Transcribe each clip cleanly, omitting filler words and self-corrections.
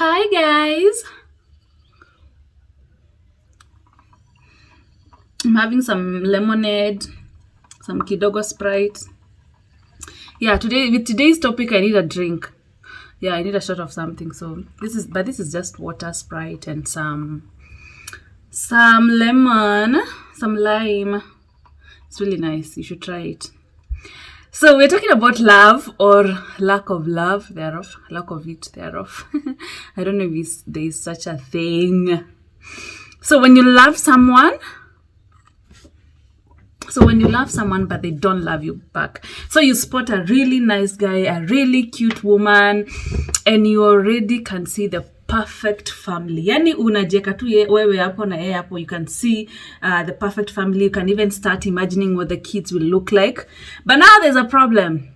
Hi guys, I'm having some lemonade, some kidogo Sprite. Yeah, with today's topic I need a drink. Yeah, I need a shot of something. So this is just water, Sprite, and some lemon, some lime. It's really nice. You should try it. So we're talking about love or lack of love thereof, lack of it thereof. I don't know if there is such a thing. So when you love someone but they don't love you back. So you spot a really nice guy, a really cute woman, and you already can see the perfect family. Yani unajieka tu wewe hapo na yeye hapo, you can see the perfect family. You can even start imagining what the kids will look like. But now there's a problem.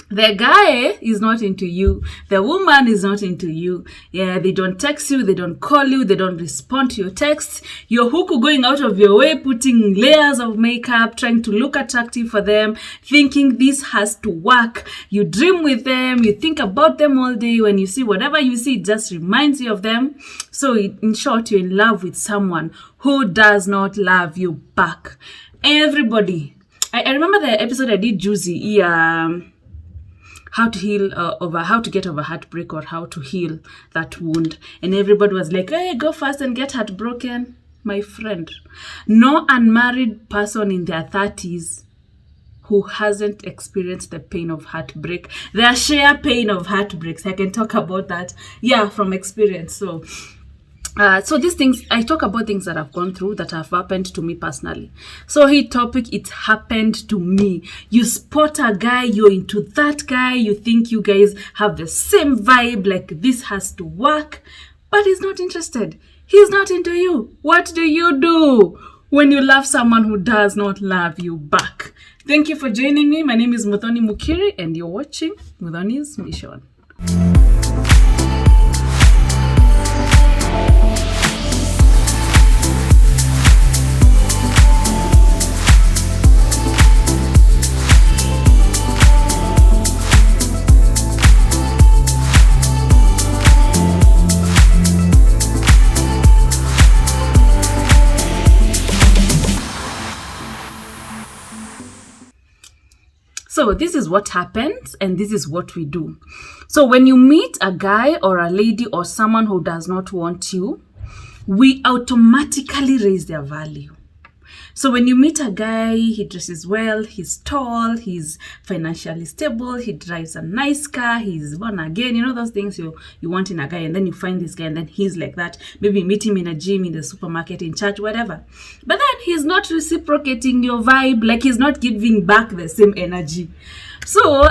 The guy is not into you. The woman is not into you. Yeah, they don't text you. They don't call you. They don't respond to your texts. You're huku going out of your way, putting layers of makeup, trying to look attractive for them, thinking this has to work. You dream with them. You think about them all day. When you see whatever you see, it just reminds you of them. So in short, you're in love with someone who does not love you back. Everybody. I remember the episode I did Juicy. How to get over heartbreak or how to heal that wound. And everybody was like, hey, go fast and get heartbroken. My friend, no unmarried person in their 30s who hasn't experienced the pain of heartbreak. Their share pain of heartbreaks. I can talk about that. Yeah, from experience. So these things, I talk about things that I've gone through that have happened to me personally. So his topic, it happened to me. You spot a guy, you're into that guy, you think you guys have the same vibe, like this has to work, but he's not interested. He's not into you. What do you do when you love someone who does not love you back? Thank you for joining me. My name is Muthoni Mukiri, and you're watching Muthoni's Mission. So this is what happens, and this is what we do. So when you meet a guy or a lady or someone who does not want you, we automatically raise their value. So when you meet a guy, he dresses well, he's tall, he's financially stable, he drives a nice car, he's born again, you know those things you want in a guy, and then you find this guy and then he's like that. Maybe you meet him in a gym, in the supermarket, in church, whatever. But then he's not reciprocating your vibe, like he's not giving back the same energy. So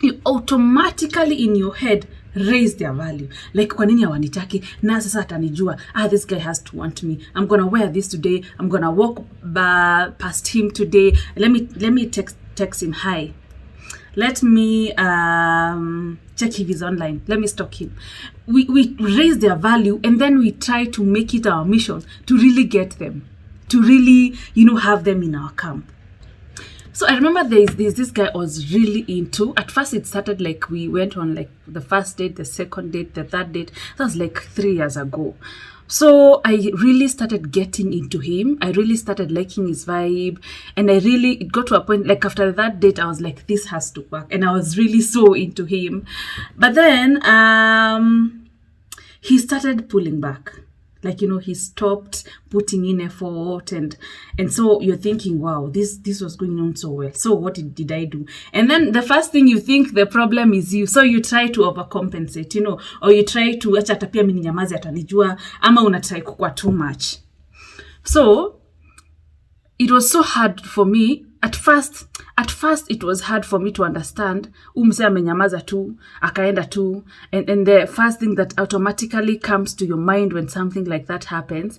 you automatically in your head raise their value. Like kwa nini hawanitaki? Na sasa atanijua. This guy has to want me. I'm gonna wear this today. I'm gonna walk past him today. Let me text him hi. Let me check if he's online. Let me stalk him. We raise their value, and then we try to make it our mission to really get them, to really have them in our camp. So I remember there's this guy I was really into. At first it started like we went on like the first date, the second date, the third date. That was like 3 years ago. So I really started getting into him. I really started liking his vibe. And it got to a point, like after that date, I was like, this has to work. And I was really so into him. But then he started pulling back. Like, he stopped putting in effort, and so you're thinking, wow, this was going on so well. So what did I do? And then the first thing you think the problem is you. So you try to overcompensate, or you try to acha tapia mimi nyamazi atanijua, ama unatry kukua too much. So it was so hard for me. At first it was hard for me to understand. Mse amenyamaza tu, akaenda tu. And the first thing that automatically comes to your mind when something like that happens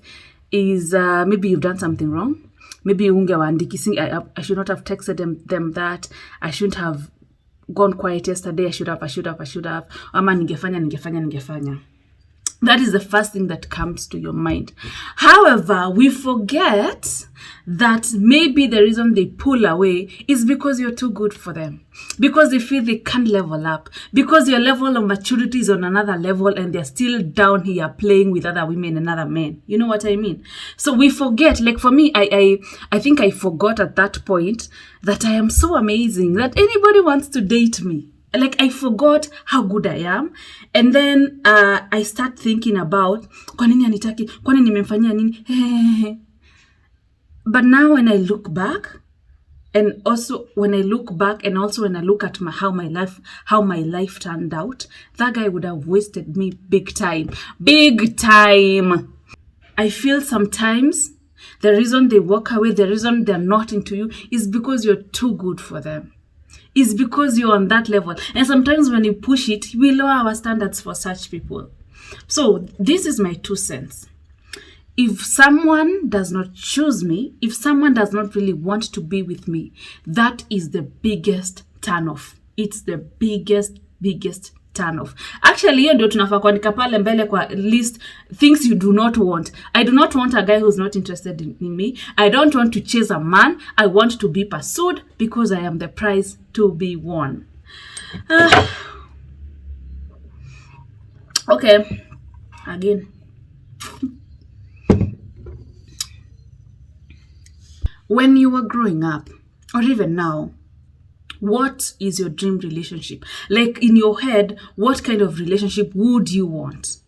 is maybe you've done something wrong. Maybe I should not have texted them that. I shouldn't have gone quiet yesterday. I should have. Ama ningefanya. That is the first thing that comes to your mind. However, we forget that maybe the reason they pull away is because you're too good for them, because they feel they can't level up, because your level of maturity is on another level and they're still down here playing with other women and other men. You know what I mean? So we forget, like for me, I think I forgot at that point that I am so amazing that anybody wants to date me. Like I forgot how good I am, and then I start thinking about kwa nini anitaki, kwa nini nimemfanyia nini. But now when I look back, and also when I look at how my life turned out, that guy would have wasted me big time. I feel sometimes the reason they walk away, the reason they're not into you, is because you're too good for them. Is because you're on that level. And sometimes when you push it, we lower our standards for such people. So this is my 2 cents. If someone does not choose me, if someone does not really want to be with me, that is the biggest turn off. It's the biggest turn off. Actually, hiyo ndio tunafaa kuandika pale mbele kwa list things you do not want. I do not want a guy who's not interested in me. I don't want to chase a man. I want to be pursued because I am the prize to be won. Okay, again. When you were growing up, or even now, what is your dream relationship? Like in your head, what kind of relationship would you want?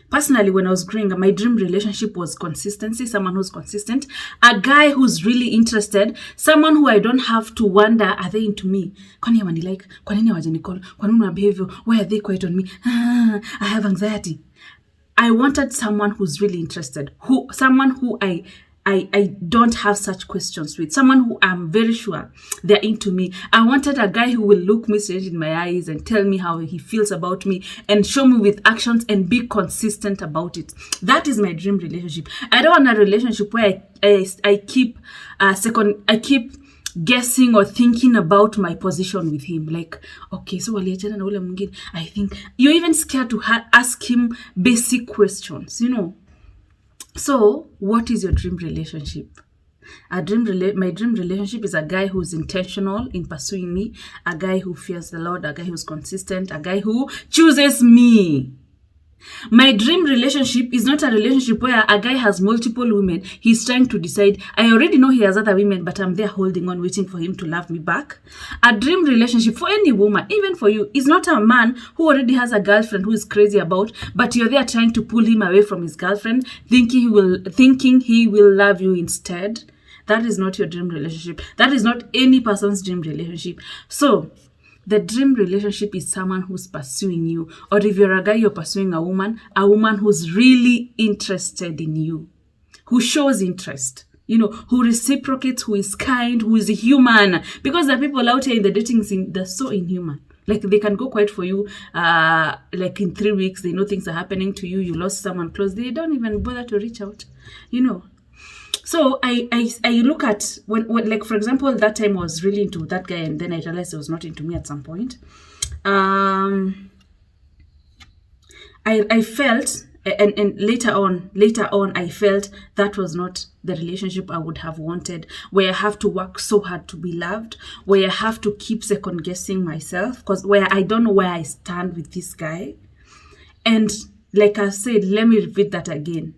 Personally, when I was growing up, my dream relationship was consistency, someone who's consistent, a guy who's really interested, someone who I don't have to wonder, are they into me? Kwani hawanilike? Kwa nini hawajanicall? Kwa nini behave? Why are they quiet on me? I have anxiety. I wanted someone who's really interested, someone who I don't have such questions with, someone who I'm very sure they're into me. I wanted a guy who will look me straight in my eyes and tell me how he feels about me and show me with actions and be consistent about it. That is my dream relationship. I don't want a relationship where I keep guessing or thinking about my position with him. Like, okay, so waliachana na ule mwingine. I think you're even scared to ask him basic questions, you know. So, what is your dream relationship? My dream relationship is a guy who's intentional in pursuing me, a guy who fears the Lord, a guy who's consistent, a guy who chooses me. My dream relationship is not a relationship where a guy has multiple women. He's trying to decide, I already know he has other women, but I'm there holding on, waiting for him to love me back. A dream relationship for any woman, even for you, is not a man who already has a girlfriend who is crazy about, but you're there trying to pull him away from his girlfriend, thinking he will love you instead. That is not your dream relationship. That is not any person's dream relationship. So, the dream relationship is someone who's pursuing you. Or if you're a guy, you're pursuing a woman who's really interested in you, who shows interest, you know, who reciprocates, who is kind, who is human. Because the people out here in the dating scene, they're so inhuman. Like, they can go quiet for you, like in 3 weeks, they know things are happening to you, you lost someone close, they don't even bother to reach out, you know. So I look at when like, for example, that time I was really into that guy, and then I realized he was not into me at some point. I felt, and later on I felt that was not the relationship I would have wanted, where I have to work so hard to be loved, where I have to keep second guessing myself, because where I don't know where I stand with this guy. And like I said, let me repeat that again.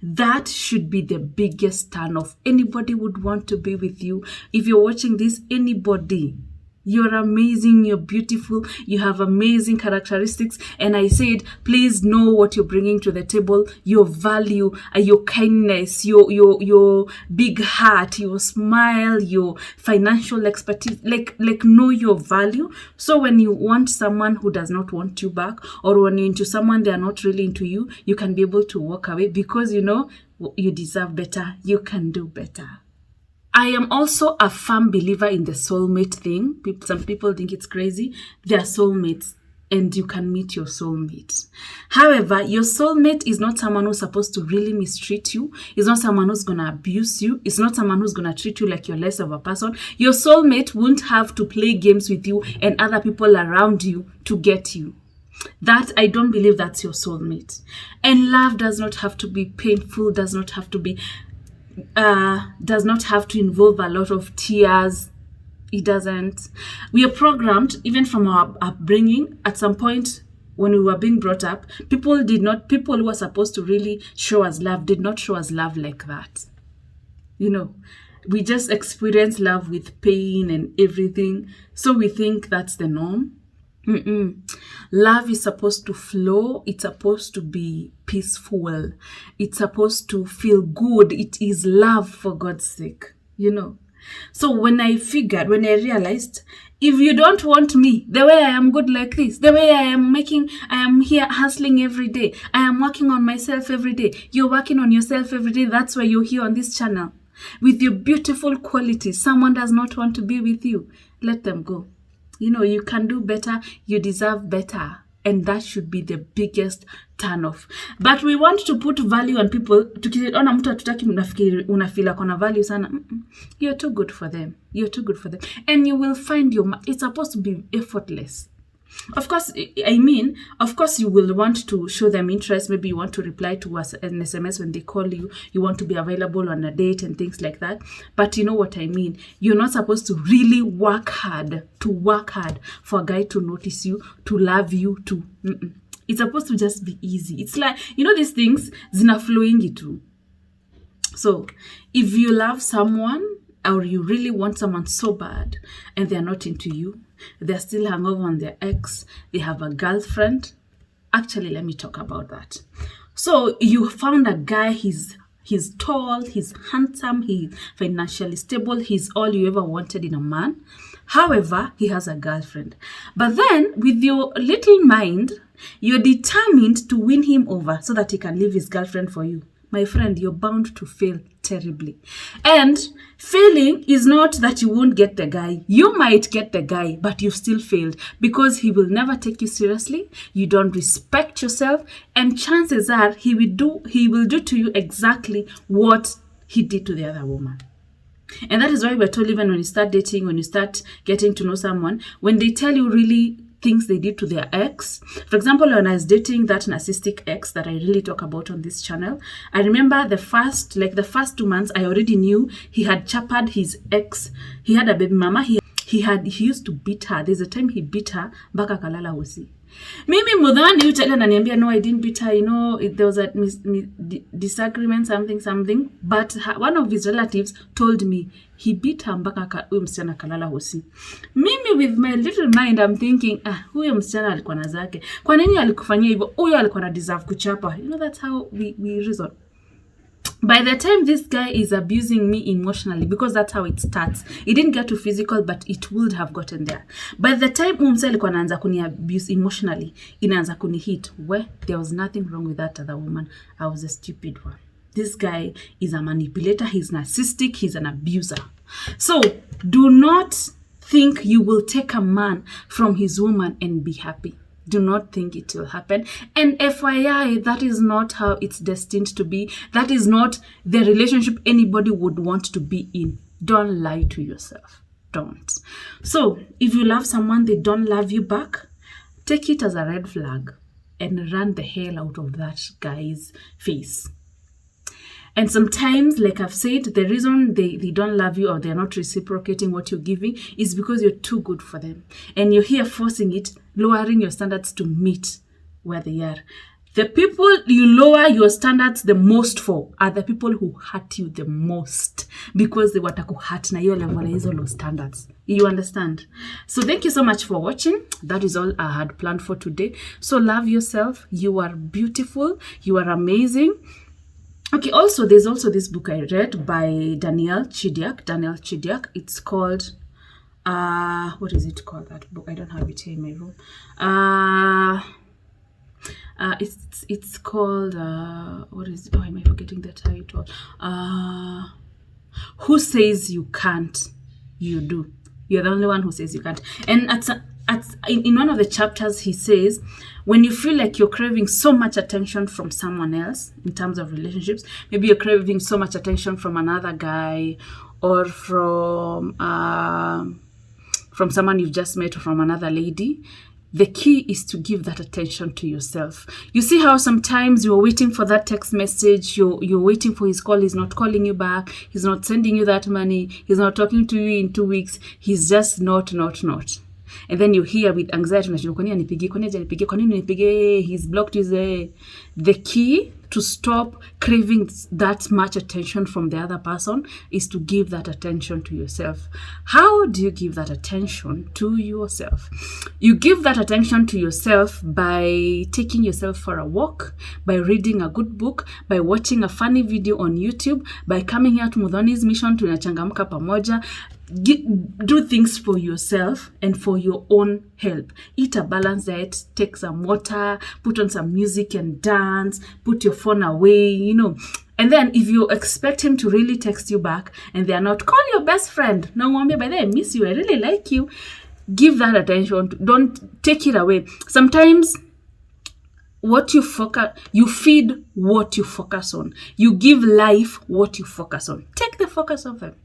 That should be the biggest turn off. Anybody would want to be with you. If you're watching this, anybody, you're amazing, you're beautiful, you have amazing characteristics. And I said, please know what you're bringing to the table, your value, your kindness, your big heart, your smile, your financial expertise, like know your value. So when you want someone who does not want you back, or when you're into someone they are not really into you, you can be able to walk away because you know you deserve better, you can do better. I am also a firm believer in the soulmate thing. Some people think it's crazy. They are soulmates and you can meet your soulmate. However, your soulmate is not someone who's supposed to really mistreat you. It's not someone who's going to abuse you. It's not someone who's going to treat you like you're less of a person. Your soulmate won't have to play games with you and other people around you to get you. that I don't believe that's your soulmate. And love does not have to be painful, does not have to involve a lot of tears. It doesn't. We are programmed, even from our upbringing, at some point when we were being brought up, people who were supposed to really show us love did not show us love like that. We just experience love with pain and everything. So we think that's the norm. Love is supposed to flow. It's supposed to be peaceful. It's supposed to feel good. It is love, for God's sake, So when I realized, if you don't want me the way I am good like this, the way I am here hustling every day, I am working on myself every day, you're working on yourself every day, that's why you're here on this channel. With your beautiful qualities, someone does not want to be with you, let them go. You can do better, you deserve better. And that should be the biggest turn off. But we want to put value on people. Tukiona mtu hatutaki unafeel kona value sana. You're too good for them. You're too good for them. And you will find it's supposed to be effortless. Of course, you will want to show them interest. Maybe you want to reply to us an SMS when they call you. You want to be available on a date and things like that. But you know what I mean. You're not supposed to really work hard for a guy to notice you, to love you, to... It's supposed to just be easy. It's like, these things, zina flowing itu. So, if you love someone, or you really want someone so bad, and they're not into you, they're still hungover on their ex, they have a girlfriend. Actually, let me talk about that. So you found a guy, he's tall, he's handsome, he's financially stable, he's all you ever wanted in a man. However, he has a girlfriend. But then, with your little mind, you're determined to win him over so that he can leave his girlfriend for you. My friend, you're bound to fail terribly. And failing is not that you won't get the guy. You might get the guy, but you've still failed because he will never take you seriously. You don't respect yourself. And chances are he will do to you exactly what he did to the other woman. And that is why we're told, even when you start dating, when you start getting to know someone, when they tell you really things they did to their ex. For example, when I was dating that narcissistic ex that I really talk about on this channel, I remember the first 2 months, I already knew he had chapered his ex. He had a baby mama. He used to beat her. There's a time he beat her, baka kalala hosi. Mimi Muthoni utele ananiambia, no, I didn't beat her. There was a disagreement, something. But one of his relatives told me he beat her mpaka huyo msichana kalala hosi. Mimi with my little mind, I'm thinking, huyo msichana alikuwa na zake. Kwa nini alikufanyia hivyo? Huyo alikuwa na deserve kuchapa. That's how we reason. By the time this guy is abusing me emotionally, because that's how it starts. It didn't get to physical, but it would have gotten there. By the time umse alikuwa anaanza kuni abuse emotionally, inaanza kuni hit. There was nothing wrong with that other woman. I was a stupid one. This guy is a manipulator. He's narcissistic. He's an abuser. So do not think you will take a man from his woman and be happy. Do not think it will happen. And FYI, that is not how it's destined to be. That is not the relationship anybody would want to be in. Don't lie to yourself. Don't. So, if you love someone, they don't love you back, take it as a red flag and run the hell out of that guy's face. And sometimes, like I've said, the reason they don't love you or they're not reciprocating what you're giving is because you're too good for them. And you're here forcing it, lowering your standards to meet where they are. The people you lower your standards the most for are the people who hurt you the most because they watakuhurt na hiyo level hizo low standards. You understand? So thank you so much for watching. That is all I had planned for today. So love yourself. You are beautiful. You are amazing. Okay, there's also this book I read by Daniel Chidiak. It's called, what is it called, that book? I don't have it here in my room. It's called, what is it? Oh, am I forgetting the title? Who Says You Can't? You Do. You're the only one who says you can't. And in one of the chapters, he says, when you feel like you're craving so much attention from someone else in terms of relationships, maybe you're craving so much attention from another guy or from someone you've just met or from another lady, The key is to give that attention to yourself. You see how sometimes you're waiting for that text message, you're waiting for his call, he's not calling you back, he's not sending you that money, he's not talking to you in 2 weeks, he's just not. And then you hear with anxiety, he's blocked you. The key to stop craving that much attention from the other person is to give that attention to yourself. How do you give that attention to yourself? You give that attention to yourself by taking yourself for a walk, by reading a good book, by watching a funny video on YouTube, by coming here to Muthoni's mission to Nachangamka Pamoja. Do things for yourself and for your own help. Eat a balanced diet, take some water, put on some music and dance, put your phone away, And then if you expect him to really text you back and they are not, call your best friend. No, by the way, I miss you, I really like you. Give that attention. Don't take it away. Sometimes you feed what you focus on. You give life what you focus on. Take the focus of them.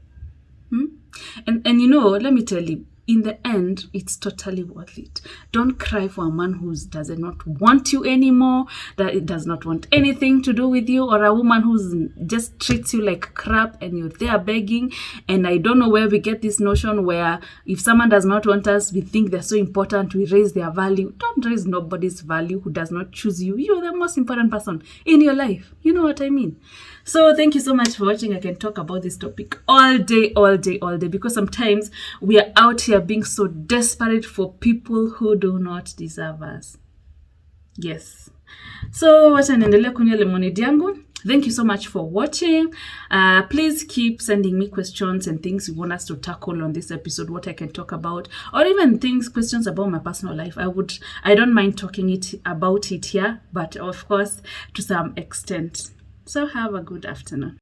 And let me tell you, in the end, it's totally worth it. Don't cry for a man who does not want you anymore, that it does not want anything to do with you, or a woman who just treats you like crap and you're there begging. And I don't know where we get this notion where if someone does not want us, we think they're so important, we raise their value. Don't raise nobody's value who does not choose you. You're the most important person in your life. You know what I mean? So thank you so much for watching. I can talk about this topic all day, because sometimes we are out here being so desperate for people who do not deserve us. Yes. So wacha niendelee kunywa lemonade yangu. Thank you so much for watching. Please keep sending me questions and things you want us to tackle on this episode, what I can talk about, or even questions about my personal life. I don't mind talking about it here, but of course to some extent. So have a good afternoon.